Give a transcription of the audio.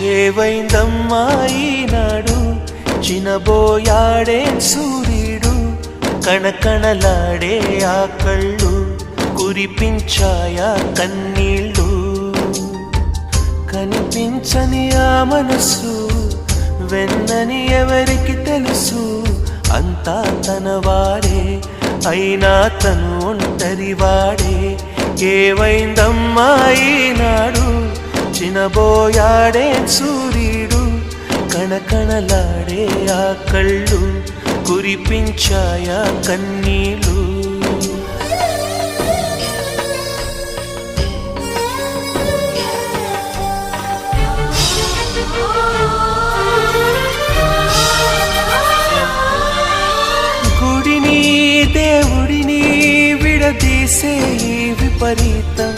ఏవైందమ్మా ఈనాడు చినబోయాడే సూర్యుడు కణకణలాడే ఆ కళ్ళు కురిపించాయా కన్నీళ్ళు కనిపించని ఆ మనసు వెన్నని ఎవరికి తెలుసు అంతా తనవాడే అయినా తను ఒంటరివాడే ఏవైందమ్మా ఈనాడు చినబోయాడే సూర్యుడు కణకణలాడే ఆ కళ్ళు కురిపించాయా కన్నీళ్ళు గుడిని దేవుడిని విడదీసే ఈ విపరీతం